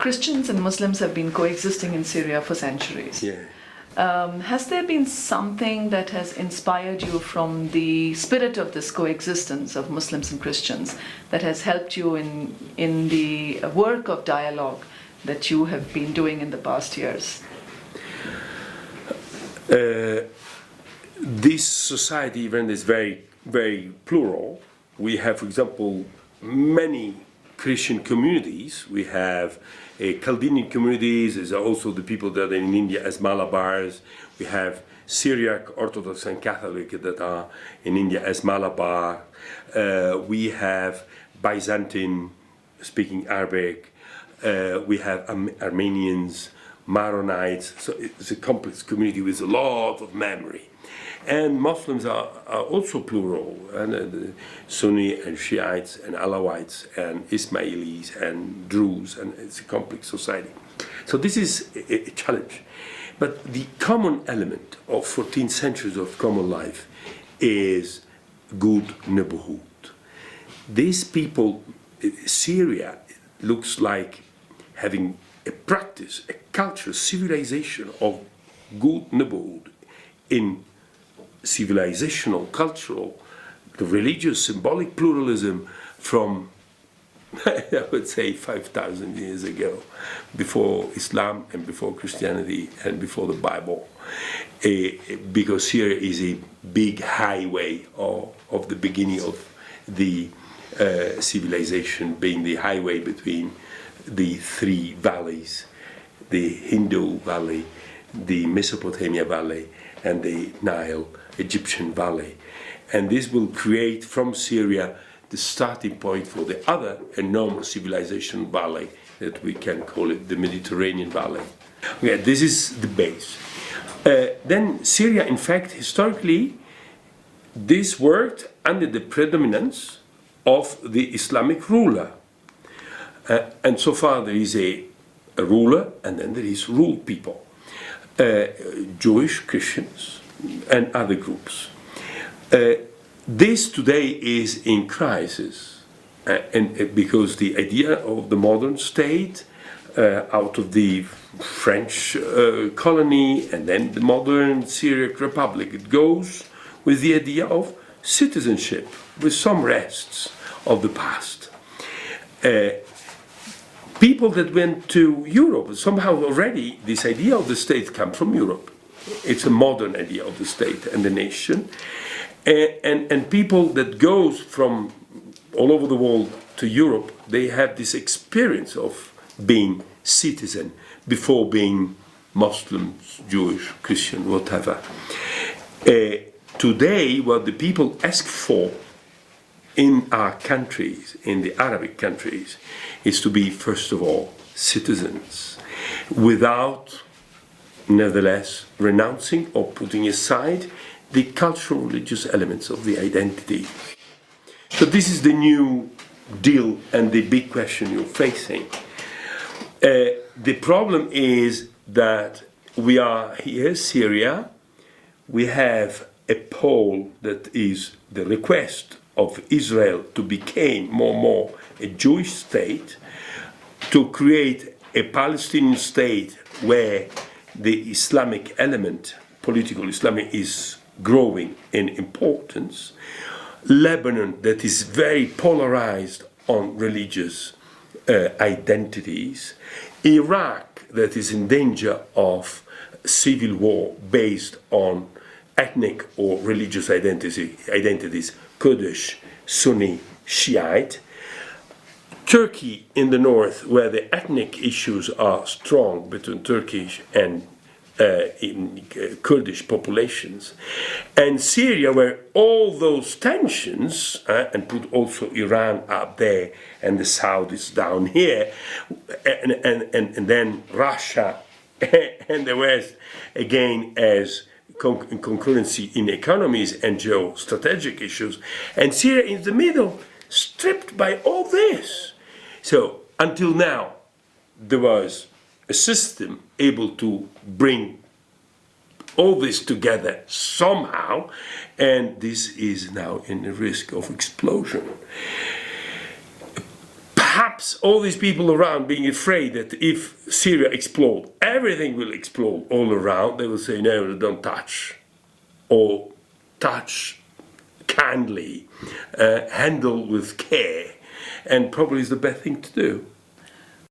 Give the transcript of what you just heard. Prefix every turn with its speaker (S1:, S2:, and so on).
S1: Christians and Muslims have been coexisting in Syria for centuries.
S2: Yeah.
S1: Has there been something that has inspired you from the spirit of this coexistence of Muslims and Christians that has helped you in the work of dialogue that you have been doing in the past years?
S2: This society even is very, very plural. We have, for example, many Christian communities. We have Chaldean communities. There's also the people that are in India as Malabars. We have Syriac, Orthodox and Catholic that are in India as Malabar. We have Byzantine speaking Arabic. We have Armenians, Maronites. So it's a complex community with a lot of memory. And Muslims are also plural, and Sunni and Shiites and Alawites and Ismailis and Druze, and it's a complex society. So this is a challenge. But the common element of 14 centuries of common life is good neighborhood. These people, Syria looks like having a practice, a culture, civilization of good neighborhood in civilizational, cultural, the religious, symbolic pluralism from, I would say, 5,000 years ago, before Islam and before Christianity and before the Bible. Because Syria is a big highway of the beginning of the civilization, being the highway between the three valleys, the Hindu Valley, the Mesopotamia Valley, and the Nile Egyptian Valley. And this will create from Syria the starting point for the other enormous civilization valley that we can call it the Mediterranean Valley. Okay, this is the base. Then Syria, in fact, historically, this worked under the predominance of the Islamic ruler. And so far there is a ruler, and then there is ruled people. Jewish, Christians, and other groups. This today is in crisis, and because the idea of the modern state, out of the French colony and then the modern Syriac Republic, it goes with the idea of citizenship, with some rests of the past. People that went to Europe, somehow already this idea of the state comes from Europe. It's a modern idea of the state and the nation. And people that goes from all over the world to Europe, they have this experience of being citizen before being Muslims, Jewish, Christian, whatever. Today, what the people ask for in our countries, in the Arabic countries, is to be, first of all, citizens, without, nevertheless, renouncing or putting aside the cultural religious elements of the identity. So this is the new deal and the big question you're facing. The problem is that we are here, Syria, we have a pole that is the request of Israel to become more and more a Jewish state, to create a Palestinian state where the Islamic element, political Islamic, is growing in importance. Lebanon, that is very polarized on religious identities. Iraq, that is in danger of civil war based on ethnic or religious identities, Kurdish, Sunni, Shiite. Turkey in the north, where the ethnic issues are strong between Turkish and Kurdish populations. And Syria, where all those tensions, and put also Iran up there, and the Saudis down here, and then Russia and the West, again, as concurrency in economies and geostrategic issues, and Syria in the middle, stripped by all this. So until now, there was a system able to bring all this together somehow, and this is now in the risk of explosion. Perhaps perhaps all these people around being afraid that if Syria explodes, everything will explode all around, they will say, no, don't touch. Or touch kindly, handle with care, and probably is the best thing to do.